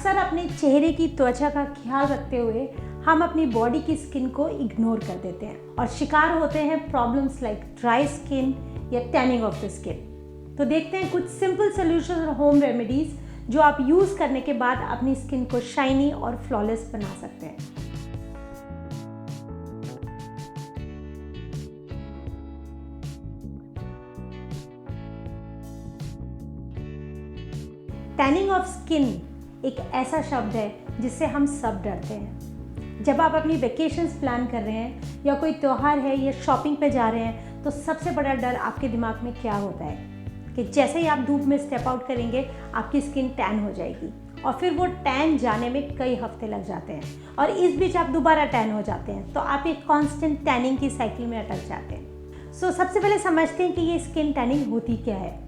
अक्सर अपने चेहरे की त्वचा का ख्याल रखते हुए हम अपनी बॉडी की स्किन को इग्नोर कर देते हैं और शिकार होते हैं प्रॉब्लम्स लाइक ड्राई स्किन या टैनिंग ऑफ द स्किन। तो देखते हैं कुछ सिंपल सॉल्यूशंस और होम रेमेडीज जो आप यूज़ करने के बाद अपनी स्किन को शाइनी और फ्लॉलेस बना सकते हैं। टैनिंग ऑफ स्किन एक ऐसा शब्द है जिससे हम सब डरते हैं। जब आप अपनी वेकेशंस प्लान कर रहे हैं या कोई त्यौहार है या शॉपिंग पे जा रहे हैं तो सबसे बड़ा डर आपके दिमाग में क्या होता है कि जैसे ही आप धूप में स्टेप आउट करेंगे आपकी स्किन टैन हो जाएगी और फिर वो टैन जाने में कई हफ्ते लग जाते हैं और इस बीच आप दोबारा टैन हो जाते हैं, तो आप एक कांस्टेंट टैनिंग की साइकिल में अटक जाते हैं। सबसे पहले समझते हैं कि ये स्किन टैनिंग होती क्या है।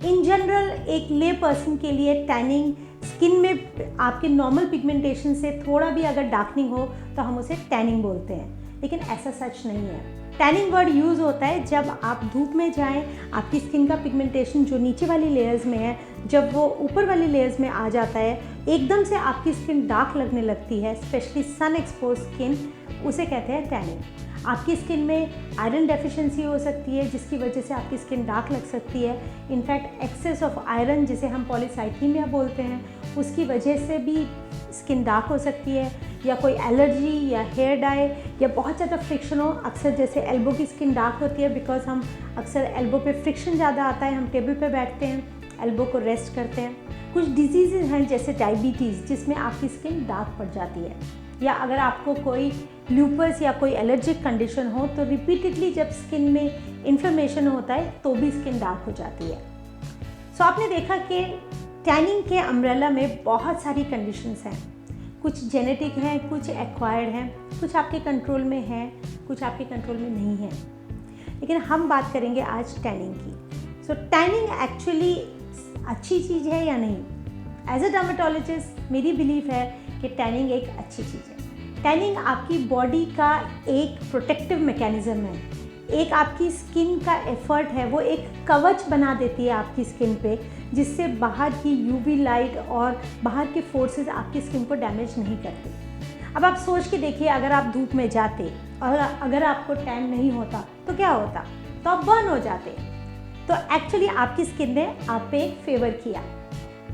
इन जनरल एक ले पर्सन के लिए टैनिंग स्किन में आपके नॉर्मल पिगमेंटेशन से थोड़ा भी अगर डार्कनिंग हो तो हम उसे टैनिंग बोलते हैं, लेकिन ऐसा सच नहीं है। टैनिंग वर्ड यूज़ होता है जब आप धूप में जाएं, आपकी स्किन का पिगमेंटेशन जो नीचे वाली लेयर्स में है जब वो ऊपर वाली लेयर्स में आ जाता है, एकदम से आपकी स्किन डार्क लगने लगती है, स्पेशली सन एक्सपोज स्किन, उसे कहते हैं टैनिंग। आपकी स्किन में आयरन डेफिशिएंसी हो सकती है जिसकी वजह से आपकी स्किन डार्क लग सकती है। इनफैक्ट एक्सेस ऑफ आयरन जिसे हम पॉलीसाइथीमिया बोलते हैं उसकी वजह से भी स्किन डार्क हो सकती है, या कोई एलर्जी या हेयर डाई या बहुत ज़्यादा फ्रिक्शन हो। अक्सर जैसे एल्बो की स्किन डार्क होती है बिकॉज हम अक्सर एल्बो पे फ्रिक्शन ज़्यादा आता है, हम टेबल पे बैठते हैं, एल्बो को रेस्ट करते हैं। कुछ डिजीज़ हैं जैसे डायबिटीज़ जिसमें आपकी स्किन डार्क पड़ जाती है, या अगर आपको कोई ल्यूपस या कोई एलर्जिक कंडीशन हो तो रिपीटेडली जब स्किन में इन्फ्लेमेशन होता है तो भी स्किन डार्क हो जाती है। आपने देखा कि टैनिंग के अम्ब्रेला में बहुत सारी कंडीशंस हैं, कुछ जेनेटिक हैं, कुछ एक्वायर्ड हैं, कुछ आपके कंट्रोल में हैं, कुछ आपके कंट्रोल में नहीं है, लेकिन हम बात करेंगे आज टैनिंग की। टैनिंग एक्चुअली अच्छी चीज़ है या नहीं? एज अ डर्मेटोलॉजिस्ट मेरी बिलीफ है कि टैनिंग एक अच्छी चीज़ है। टैनिंग आपकी बॉडी का एक प्रोटेक्टिव मैकेनिज़्म है, एक आपकी स्किन का एफर्ट है, वो एक कवच बना देती है आपकी स्किन पे, जिससे बाहर की यूवी लाइट और बाहर के फोर्सेस आपकी स्किन को डैमेज नहीं करते। अब आप सोच के देखिए, अगर आप धूप में जाते और अगर आपको टैन नहीं होता तो क्या होता? तो आप बर्न हो जाते। तो एक्चुअली आपकी स्किन ने आप पे एक फेवर किया।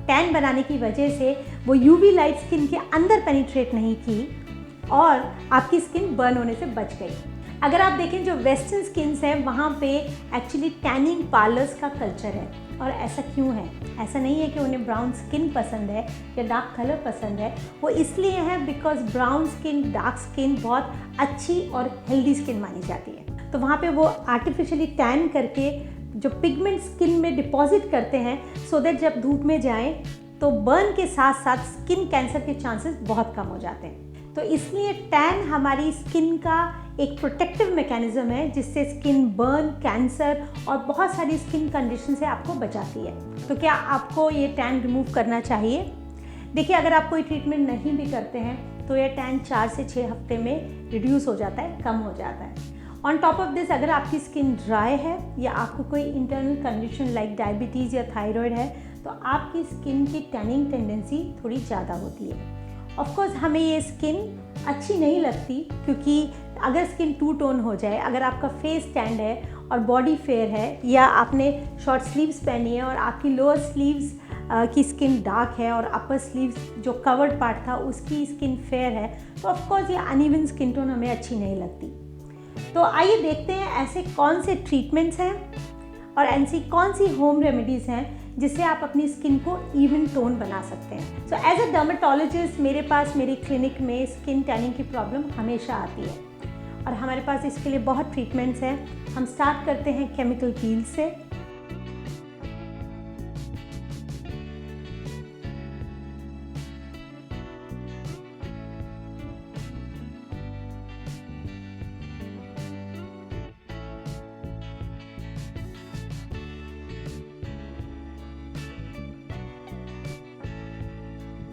टैन बनाने की वजह से वो यूवी लाइट स्किन के अंदर पेनिट्रेट नहीं की और आपकी स्किन बर्न होने से बच गई। अगर आप देखें जो वेस्टर्न स्किन्स हैं वहाँ पे एक्चुअली टैनिंग पार्लर्स का कल्चर है। और ऐसा क्यों है? ऐसा नहीं है कि उन्हें ब्राउन स्किन पसंद है या डार्क कलर पसंद है, वो इसलिए है because brown skin, dark skin बहुत अच्छी और हेल्दी स्किन मानी जाती है। तो वहाँ पे वो आर्टिफिशियली टैन करके जो पिगमेंट स्किन में डिपॉजिट करते हैं सो दैट जब धूप में जाएं तो बर्न के साथ साथ स्किन कैंसर के चांसेस बहुत कम हो जाते हैं। तो इसलिए टैन हमारी स्किन का एक प्रोटेक्टिव मैकेनिज्म है जिससे स्किन बर्न, कैंसर और बहुत सारी स्किन कंडीशन से आपको बचाती है। तो क्या आपको ये टैन रिमूव करना चाहिए? देखिए, अगर आप कोई ट्रीटमेंट नहीं भी करते हैं तो ये टैन 4 से 6 हफ्ते में रिड्यूस हो जाता है, कम हो जाता है। ऑन टॉप ऑफ दिस, अगर आपकी स्किन ड्राई है या आपको कोई इंटरनल कंडीशन लाइक डायबिटीज़ या थायराइड है तो आपकी स्किन की टैनिंग टेंडेंसी थोड़ी ज़्यादा होती है। ऑफ कोर्स हमें ये स्किन अच्छी नहीं लगती, क्योंकि अगर स्किन टू टोन हो जाए, अगर आपका फेस टैंड है और बॉडी फेयर है, या आपने शॉर्ट स्लीव्स पहनी है और आपकी लोअर स्लीव्स की स्किन डार्क है और अपर स्लीव्स जो कवर्ड पार्ट था उसकी स्किन फेयर है, तो ऑफ कोर्स ये अनइवन स्किन टोन हमें अच्छी नहीं लगती। तो आइए देखते हैं ऐसे कौन से ट्रीटमेंट्स हैं और ऐसी कौन सी होम रेमेडीज़ हैं जिससे आप अपनी स्किन को इवन टोन बना सकते हैं। एज अ डर्मेटोलॉजिस्ट मेरे पास मेरी क्लिनिक में स्किन टैनिंग की प्रॉब्लम हमेशा आती है और हमारे पास इसके लिए बहुत ट्रीटमेंट्स हैं। हम स्टार्ट करते हैं केमिकल पील से।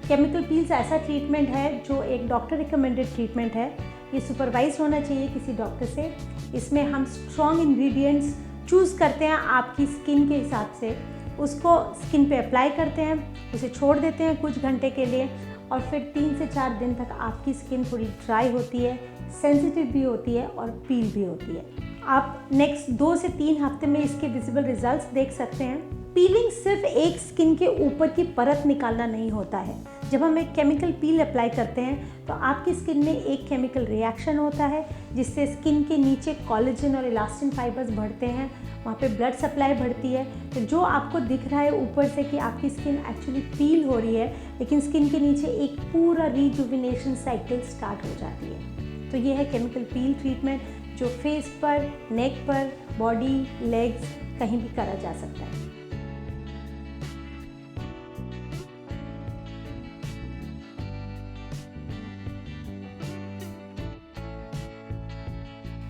केमिकल पील्स ऐसा ट्रीटमेंट है जो एक डॉक्टर रिकमेंडेड ट्रीटमेंट है। ये सुपरवाइज होना चाहिए किसी डॉक्टर से। इसमें हम स्ट्रॉन्ग इंग्रेडिएंट्स चूज़ करते हैं आपकी स्किन के हिसाब से। उसको स्किन पे अप्लाई करते हैं, उसे छोड़ देते हैं कुछ घंटे के लिए और फिर 3 से 4 दिन तक आपकी स्किन थोड़ी ड्राई होती है, सेंसिटिव भी होती है और पील भी होती है। आप नेक्स्ट 2 से 3 हफ्ते में इसके विजिबल रिजल्ट्स देख सकते हैं। पीलिंग सिर्फ एक स्किन के ऊपर की परत निकालना नहीं होता है। जब हम एक केमिकल पील अप्लाई करते हैं तो आपकी स्किन में एक केमिकल रिएक्शन होता है जिससे स्किन के नीचे कोलेजन और इलास्टिन फाइबर्स बढ़ते हैं, वहाँ पे ब्लड सप्लाई बढ़ती है। तो जो आपको दिख रहा है ऊपर से कि आपकी स्किन एक्चुअली पील हो रही है, लेकिन स्किन के नीचे एक पूरा रिजुविनेशन साइकिल स्टार्ट हो जाती है। तो ये है केमिकल पील ट्रीटमेंट जो फेस पर, नेक पर, बॉडी, लेग्स कहीं भी करा जा सकता है।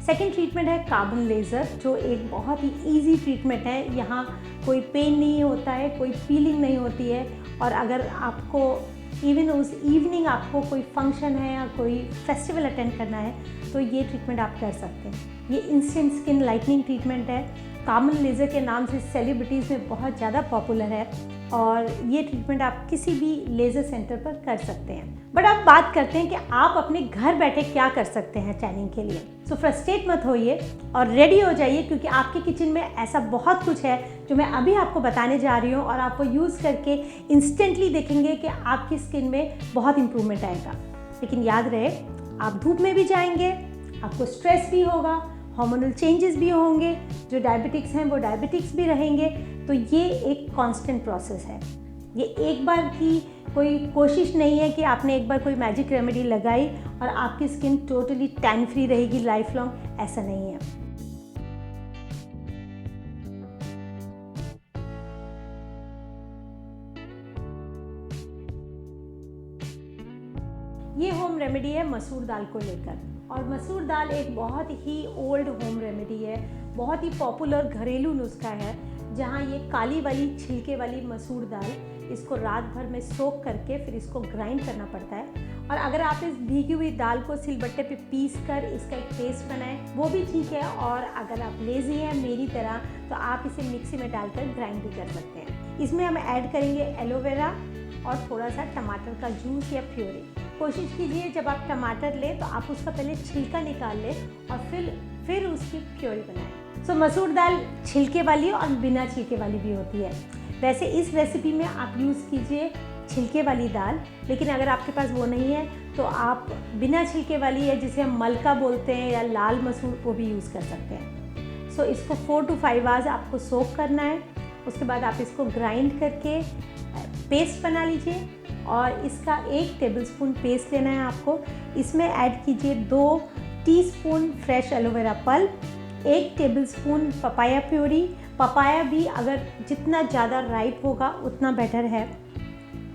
सेकेंड ट्रीटमेंट है कार्बन लेज़र, जो एक बहुत ही इजी ट्रीटमेंट है। यहाँ कोई पेन नहीं होता है, कोई पीलिंग नहीं होती है और अगर आपको इवन उस इवनिंग आपको कोई फंक्शन है या कोई फेस्टिवल अटेंड करना है तो ये ट्रीटमेंट आप कर सकते हैं। ये इंस्टेंट स्किन लाइटनिंग ट्रीटमेंट है। कार्बन लेज़र के नाम से सेलिब्रिटीज़ में बहुत ज़्यादा पॉपुलर है और ये ट्रीटमेंट आप किसी भी लेज़र सेंटर पर कर सकते हैं। बट अब बात करते हैं कि आप अपने घर बैठे क्या कर सकते हैं टैनिंग के लिए। सो फ्रस्ट्रेट मत होइए और रेडी हो जाइए, क्योंकि आपके किचन में ऐसा बहुत कुछ है जो मैं अभी आपको बताने जा रही हूँ और आपको यूज़ करके इंस्टेंटली देखेंगे कि आपकी स्किन में बहुत इंप्रूवमेंट आएगा। लेकिन याद रहे, आप धूप में भी जाएंगे, आपको स्ट्रेस भी होगा, हार्मोनल चेंजेस भी होंगे, जो डायबिटिक्स हैं वो डायबिटिक्स भी रहेंगे। तो ये एक कांस्टेंट प्रोसेस है। ये एक बार की कोई कोशिश नहीं है कि आपने एक बार कोई मैजिक रेमेडी लगाई और आपकी स्किन टोटली टैन फ्री रहेगी लाइफ लॉन्ग, ऐसा नहीं है। ये होम रेमेडी है मसूर दाल को लेकर, और मसूर दाल एक बहुत ही ओल्ड होम रेमेडी है, बहुत ही पॉपुलर घरेलू नुस्खा है, जहाँ ये काली वाली छिलके वाली मसूर दाल, इसको रात भर में सोक करके फिर इसको ग्राइंड करना पड़ता है। और अगर आप इस भीगी हुई दाल को सिलबट्टे पे पीस कर इसका एक पेस्ट बनाएं वो भी ठीक है, और अगर आप लेज़ी हैं मेरी तरह तो आप इसे मिक्सी में डालकर ग्राइंड भी कर सकते हैं। इसमें हम ऐड करेंगे एलोवेरा और थोड़ा सा टमाटर का जूस या प्योरी। कोशिश कीजिए जब आप टमाटर लें तो आप उसका पहले छिलका निकाल लें और फिर उसकी प्योरी बनाएं। सो मसूर दाल छिलके वाली और बिना छिलके वाली भी होती है। वैसे इस रेसिपी में आप यूज़ कीजिए छिलके वाली दाल, लेकिन अगर आपके पास वो नहीं है तो आप बिना छिलके वाली है जिसे हम मलका बोलते हैं या लाल मसूर, वो भी यूज़ कर सकते हैं। सो इसको 4 to 5 आवर्स आपको सोक करना है। उसके बाद आप इसको ग्राइंड करके पेस्ट बना लीजिए और इसका 1 टेबलस्पून पेस्ट लेना है आपको। इसमें ऐड कीजिए 2 teaspoon fresh aloe vera pulp, 1 tablespoon papaya puree. Papaya भी अगर जितना ज़्यादा राइप होगा उतना बेटर है।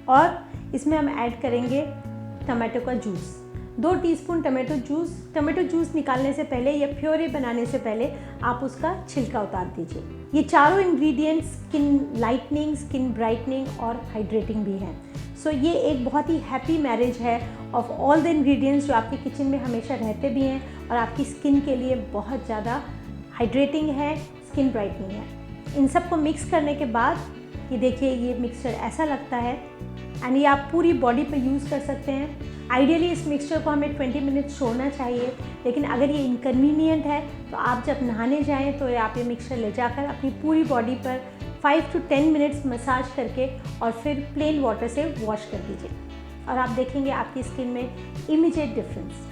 और इसमें हम ऐड करेंगे टमाटो का juice, 2 teaspoon tomato juice. Tomato juice निकालने से पहले या प्योरी बनाने से पहले आप उसका छिलका उतार दीजिए। ये चारों ingredients skin lightening, skin brightening और हाइड्रेटिंग भी हैं। सो ये एक बहुत ही हैप्पी मैरिज है ऑफ ऑल द इंग्रेडिएंट्स जो आपके किचन में हमेशा रहते भी हैं और आपकी स्किन के लिए बहुत ज़्यादा हाइड्रेटिंग है, स्किन ब्राइटनिंग है। इन सब को मिक्स करने के बाद ये देखिए ये मिक्सचर ऐसा लगता है एंड ये आप पूरी बॉडी पे यूज़ कर सकते हैं। आइडियली इस मिक्सचर को हमें 20 मिनट्स छोड़ना चाहिए, लेकिन अगर ये इनकन्वीनियंट है तो आप जब नहाने जाएं तो आप ये मिक्सचर ले जाकर अपनी पूरी बॉडी पर 5 to 10 मिनट्स मसाज करके और फिर प्लेन वाटर से वॉश कर दीजिए और आप देखेंगे आपकी स्किन में इमीडिएट डिफरेंस।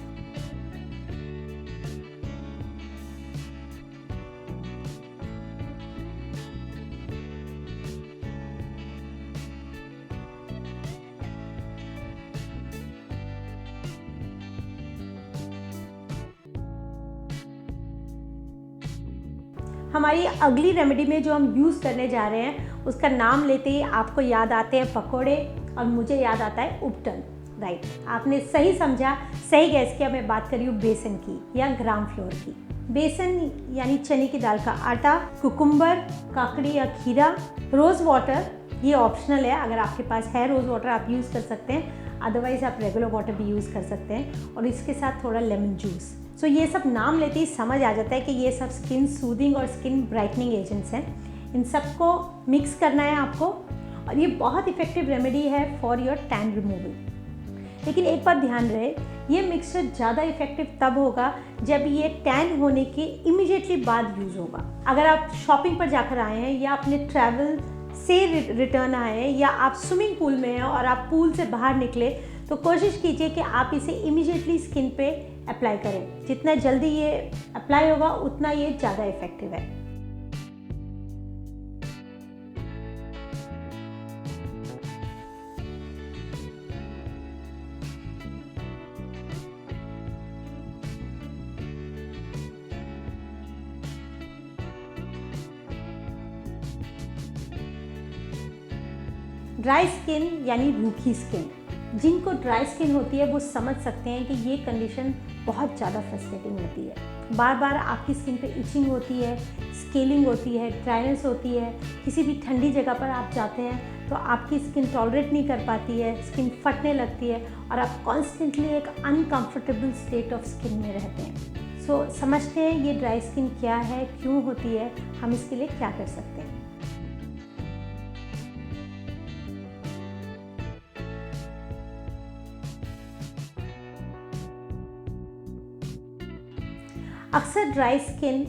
हमारी अगली रेमेडी में जो हम यूज़ करने जा रहे हैं उसका नाम लेते ही आपको याद आते हैं पकोड़े और मुझे याद आता है उपटन। राइट, आपने सही समझा, सही गैस किया। मैं बात कर रही हूँ बेसन की या ग्राम फ्लोर की। बेसन यानी चने की दाल का आटा, कुकुम्बर, काकड़ी या खीरा, रोज़ वाटर, ये ऑप्शनल है, अगर आपके पास है रोज़ वाटर आप यूज़ कर सकते हैं, अदरवाइज़ आप रेगुलर वाटर भी यूज़ कर सकते हैं, और इसके साथ थोड़ा लेमन जूस। सो ये सब नाम लेते ही समझ आ जाता है कि ये सब स्किन सूदिंग और स्किन ब्राइटनिंग एजेंट्स हैं। इन सबको मिक्स करना है आपको, और ये बहुत इफ़ेक्टिव रेमेडी है फॉर योर टैन रिमूवल। लेकिन एक बात ध्यान रहे, ये मिक्सचर ज़्यादा इफेक्टिव तब होगा जब ये टैन होने के इमीडिएटली बाद यूज़ होगा। अगर आप शॉपिंग पर जाकर आए हैं या अपने ट्रैवल से रिटर्न आए हैं या आप स्विमिंग पूल में हैं और आप पूल से बाहर निकले, तो कोशिश कीजिए कि आप इसे इमीडिएटली स्किन पे अप्लाई करें। जितना जल्दी ये अप्लाई होगा उतना ये ज़्यादा इफेक्टिव है। ड्राई स्किन यानी रूखी स्किन, जिनको ड्राई स्किन होती है वो समझ सकते हैं कि ये कंडीशन बहुत ज़्यादा फ्रस्ट्रेटिंग होती है। बार बार आपकी स्किन पे इचिंग होती है, स्केलिंग होती है, ड्राइनेस होती है। किसी भी ठंडी जगह पर आप जाते हैं तो आपकी स्किन टॉलरेट नहीं कर पाती है, स्किन फटने लगती है और आप कॉन्स्टेंटली एक अनकम्फर्टेबल स्टेट ऑफ स्किन में रहते हैं। सो समझते हैं ये ड्राई स्किन क्या है, क्यों होती है, हम इसके लिए क्या कर सकते हैं। अक्सर dry skin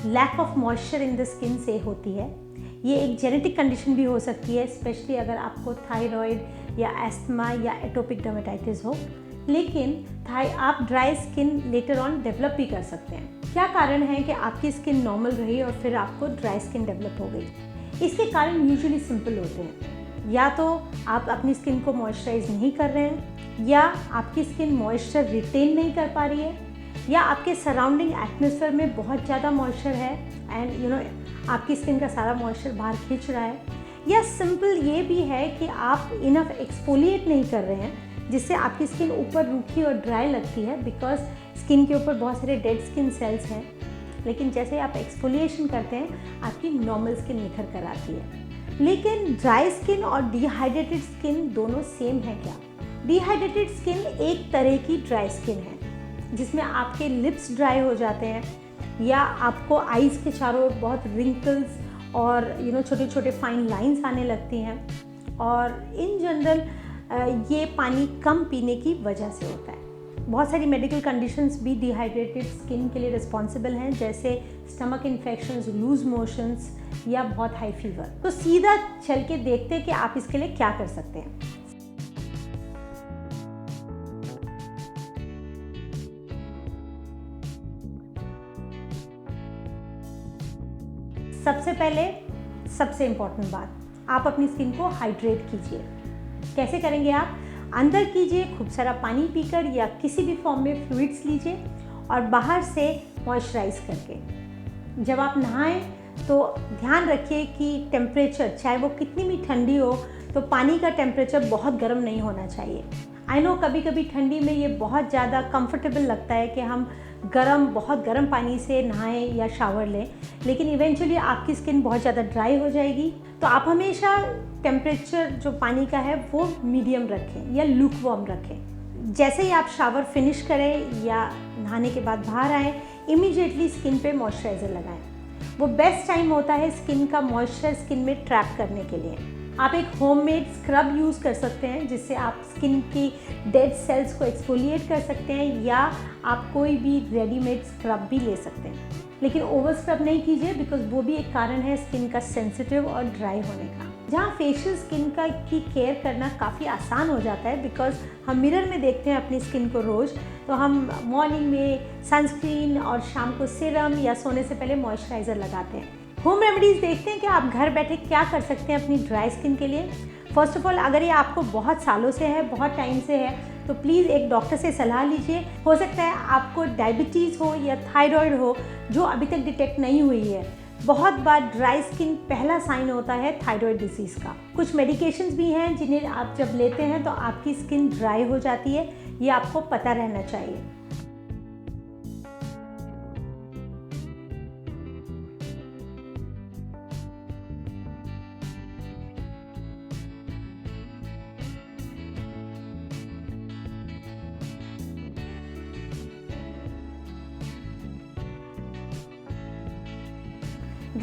lack of moisture in the skin से होती है। ये एक जेनेटिक कंडीशन भी हो सकती है, स्पेशली अगर आपको थायराइड या एस्थमा या एटोपिक डर्मेटाइटिस हो। लेकिन आप dry skin later on develop भी कर सकते हैं। क्या कारण है कि आपकी स्किन नॉर्मल रही और फिर आपको ड्राई स्किन डेवलप हो गई? इसके कारण यूजुअली सिंपल होते हैं। या तो आप अपनी स्किन को मॉइस्चराइज नहीं कर रहे हैं, या आपकी स्किन मॉइस्चर रिटेन नहीं कर पा रही है, या आपके सराउंडिंग एटमॉस्फेयर में बहुत ज़्यादा मॉइस्चर है एंड आपकी स्किन का सारा मॉइस्चर बाहर खींच रहा है, या सिंपल ये भी है कि आप इनफ एक्सफोलिएट नहीं कर रहे हैं जिससे आपकी स्किन ऊपर रूखी और ड्राई लगती है, बिकॉज स्किन के ऊपर बहुत सारे डेड स्किन सेल्स हैं। लेकिन जैसे आप एक्सफोलिएशन करते हैं आपकी नॉर्मल स्किन निखर कर आती है। लेकिन ड्राई स्किन और डिहाइड्रेटेड स्किन दोनों सेम है क्या? डिहाइड्रेटेड स्किन एक तरह की ड्राई स्किन है जिसमें आपके लिप्स ड्राई हो जाते हैं, या आपको आईज के चारों ओर बहुत रिंकल्स और छोटे छोटे फाइन लाइंस आने लगती हैं। और इन जनरल ये पानी कम पीने की वजह से होता है। बहुत सारी मेडिकल कंडीशंस भी डिहाइड्रेटेड स्किन के लिए रिस्पॉन्सिबल हैं, जैसे स्टमक इन्फेक्शंस, लूज मोशंस या बहुत हाई फीवर। तो सीधा चल के देखते हैं कि आप इसके लिए क्या कर सकते हैं। सबसे पहले सबसे इम्पॉर्टेंट बात, आप अपनी स्किन को हाइड्रेट कीजिए। कैसे करेंगे आप? अंदर कीजिए खूब सारा पानी पीकर या किसी भी फॉर्म में फ्लूइड्स लीजिए, और बाहर से मॉइस्चराइज करके। जब आप नहाएं तो ध्यान रखिए कि टेम्परेचर, चाहे वो कितनी भी ठंडी हो, तो पानी का टेम्परेचर बहुत गर्म नहीं होना चाहिए। आई नो कभी कभी ठंडी में ये बहुत ज़्यादा कंफर्टेबल लगता है कि हम बहुत गर्म पानी से नहाएं या शावर लें, लेकिन इवेंचुअली आपकी स्किन बहुत ज़्यादा ड्राई हो जाएगी। तो आप हमेशा टेम्परेचर जो पानी का है वो मीडियम रखें या लूक वार्म रखें। जैसे ही आप शावर फिनिश करें या नहाने के बाद बाहर आएँ, इमीडिएटली स्किन पे मॉइस्चराइज़र लगाएं। वो बेस्ट टाइम होता है स्किन का मॉइस्चर स्किन में ट्रैप करने के लिए। आप एक होममेड स्क्रब यूज़ कर सकते हैं जिससे आप स्किन की डेड सेल्स को एक्सफोलिएट कर सकते हैं, या आप कोई भी रेडीमेड स्क्रब भी ले सकते हैं। लेकिन ओवर स्क्रब नहीं कीजिए, बिकॉज वो भी एक कारण है स्किन का सेंसिटिव और ड्राई होने का। जहाँ फेशियल स्किन की केयर करना काफ़ी आसान हो जाता है, बिकॉज हम मिरर में देखते हैं अपनी स्किन को रोज़, तो हम मॉर्निंग में सनस्क्रीन और शाम को सीरम या सोने से पहले मॉइस्चराइज़र लगाते हैं। होम रेमेडीज़ देखते हैं कि आप घर बैठे क्या कर सकते हैं अपनी ड्राई स्किन के लिए। फर्स्ट ऑफ ऑल, अगर ये आपको बहुत सालों से है, बहुत टाइम से है, तो प्लीज़ एक डॉक्टर से सलाह लीजिए। हो सकता है आपको डायबिटीज़ हो या थायराइड हो जो अभी तक डिटेक्ट नहीं हुई है। बहुत बार ड्राई स्किन पहला साइन होता है थायराइड डिसीज़ का। कुछ मेडिकेशंस भी हैं जिन्हें आप जब लेते हैं तो आपकी स्किन ड्राई हो जाती है, ये आपको पता रहना चाहिए।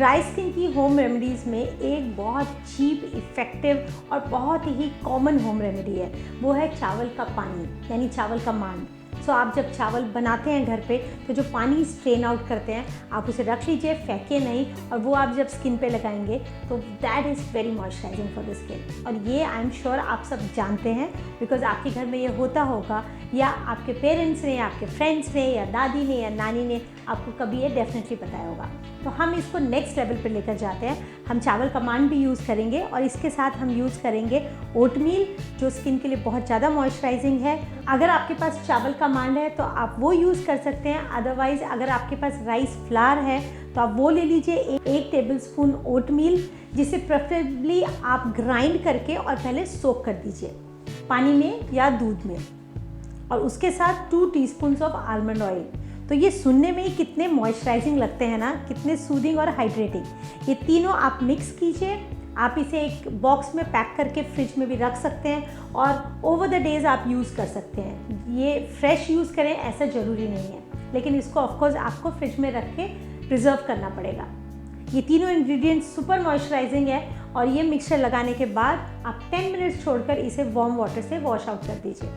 ड्राई स्किन की होम रेमेडीज़ में एक बहुत चीप, इफ़ेक्टिव और बहुत ही कॉमन होम रेमेडी है, वो है चावल का पानी यानी चावल का मांड। सो आप जब चावल बनाते हैं घर पे तो जो पानी स्ट्रेन आउट करते हैं आप उसे रख लीजिए, फेंके नहीं, और वो आप जब स्किन पे लगाएंगे तो that is very moisturising for the skin. और ये आई एम श्योर आप सब जानते हैं बिकॉज आपके घर में ये होता होगा, या आपके पेरेंट्स ने, या आपके फ्रेंड्स ने, या दादी ने, या नानी ने आपको कभी ये डेफिनेटली बताया होगा। तो हम इसको नेक्स्ट लेवल पे लेकर जाते हैं। हम चावल का मांड भी यूज़ करेंगे और इसके साथ हम यूज़ करेंगे ओटमील, जो स्किन के लिए बहुत ज़्यादा मॉइस्चराइजिंग है। अगर आपके पास चावल का मांड है तो आप वो यूज़ कर सकते हैं, अदरवाइज़ अगर आपके पास राइस फ्लावर है तो आप वो ले लीजिए। 1 टेबलस्पून ओटमील, जिसे प्रेफरेबली आप ग्राइंड करके और पहले सोक कर दीजिए पानी में या दूध में, और उसके साथ 2 टीस्पून्स ऑफ आलमंड ऑयल। तो ये सुनने में ही कितने मॉइस्चराइजिंग लगते हैं ना, कितने सूदिंग और हाइड्रेटिंग। ये तीनों आप मिक्स कीजिए। आप इसे एक बॉक्स में पैक करके फ्रिज में भी रख सकते हैं और ओवर द डेज़ आप यूज़ कर सकते हैं। ये फ्रेश यूज़ करें ऐसा ज़रूरी नहीं है, लेकिन इसको ऑफकोर्स आपको फ्रिज में रख के प्रिजर्व करना पड़ेगा। ये तीनों इंग्रेडिएंट्स सुपर मॉइस्चराइजिंग है और ये मिक्सचर लगाने के बाद आप 10 मिनट्स छोड़कर इसे वार्म वाटर से वॉश आउट कर दीजिए।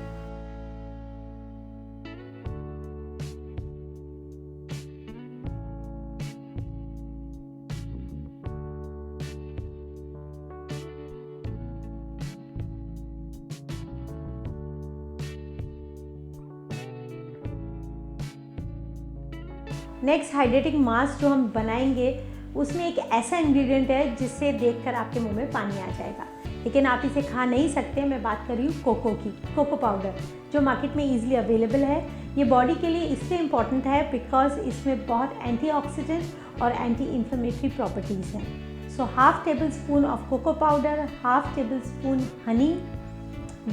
नेक्स्ट हाइड्रेटिंग मास्क जो हम बनाएंगे उसमें एक ऐसा इंग्रेडिएंट है जिससे देखकर आपके मुंह में पानी आ जाएगा, लेकिन आप इसे खा नहीं सकते। मैं बात कर रही हूँ कोको की, कोको पाउडर, जो मार्केट में इजीली अवेलेबल है। ये बॉडी के लिए इसलिए इम्पॉर्टेंट है बिकॉज इसमें बहुत एंटीऑक्सीडेंट और एंटी इन्फ्लेमेटरी प्रॉपर्टीज़ हैं। So 1/2 tablespoon of cocoa powder, 1/2 tablespoon honey,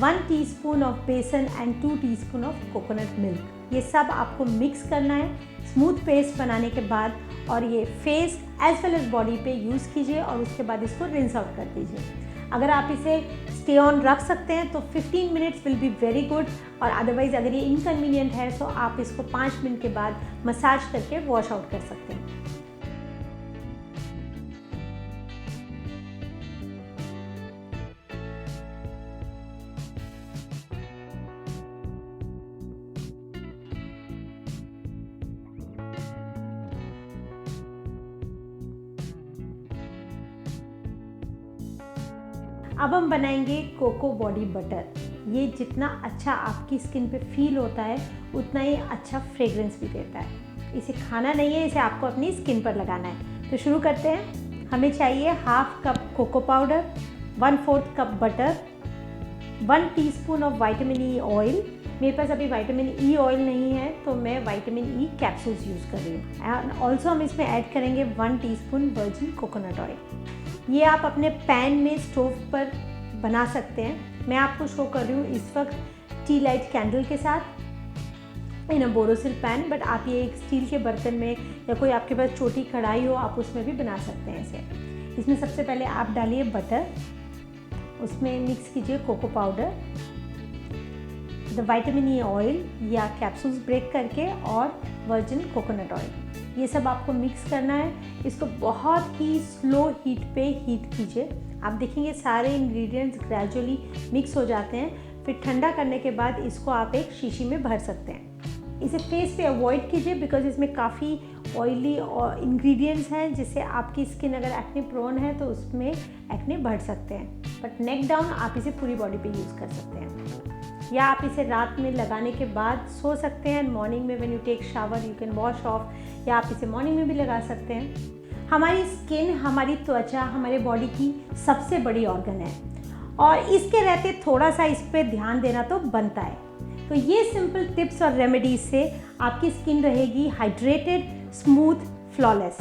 1 teaspoon of besan and 2 teaspoon of coconut milk. ये सब आपको मिक्स करना है स्मूथ पेस्ट बनाने के बाद, और ये face as well as body पे यूज़ कीजिए और उसके बाद इसको रिंस आउट कर दीजिए। अगर आप इसे स्टे ऑन रख सकते हैं तो 15 minutes will be very good, और अदरवाइज़ अगर ये इनकन्वीनियंट है तो आप इसको 5 मिनट के बाद मसाज करके वॉश आउट कर सकते हैं। अब हम बनाएंगे कोको बॉडी बटर। ये जितना अच्छा आपकी स्किन पे फील होता है उतना ही अच्छा फ्रेग्रेंस भी देता है। इसे खाना नहीं है, इसे आपको अपनी स्किन पर लगाना है। तो शुरू करते हैं। हमें चाहिए 1/2 cup cocoa powder, 1/4 cup butter, 1 teaspoon of vitamin E oil. मेरे पास अभी विटामिन ई ऑयल नहीं है तो मैं विटामिन ई कैप्सूल्स यूज़ कर रही हूँ। एंड ऑल्सो हम इसमें ऐड करेंगे 1 टीस्पून वर्जिन कोकोनट ऑयल। ये आप अपने पैन में स्टोव पर बना सकते हैं। मैं आपको शो कर रही हूँ इस वक्त टी लाइट कैंडल के साथ इन अ बोरोसिल पैन, बट आप ये एक स्टील के बर्तन में या कोई आपके पास छोटी कढ़ाई हो आप उसमें भी बना सकते हैं इसे। इसमें सबसे पहले आप डालिए बटर, उसमें मिक्स कीजिए cocoa powder, the vitamin E oil या कैप्सूल्स ब्रेक करके, और वर्जिन कोकोनट ऑयल। ये सब आपको मिक्स करना है। इसको बहुत ही स्लो हीट पे हीट कीजिए। आप देखेंगे सारे इंग्रेडिएंट्स ग्रेजुअली मिक्स हो जाते हैं। फिर ठंडा करने के बाद इसको आप एक शीशी में भर सकते हैं। इसे फेस पे अवॉइड कीजिए बिकॉज इसमें काफ़ी ऑयली और इंग्रेडिएंट्स हैं जिससे आपकी स्किन अगर एक्ने प्रोन है तो उसमें एक्ने बढ़ सकते हैं। बट नेक डाउन आप इसे पूरी बॉडी पे यूज़ कर सकते हैं, या आप इसे रात में लगाने के बाद सो सकते हैं। मॉर्निंग में when you take shower you can wash off, या आप इसे मॉर्निंग में भी लगा सकते हैं। हमारी स्किन, हमारी त्वचा हमारे बॉडी की सबसे बड़ी ऑर्गन है और इसके रहते थोड़ा सा इस पर ध्यान देना तो बनता है। तो ये सिंपल टिप्स और रेमेडीज से आपकी स्किन रहेगी हाइड्रेटेड, स्मूथ, फ्लॉलेस।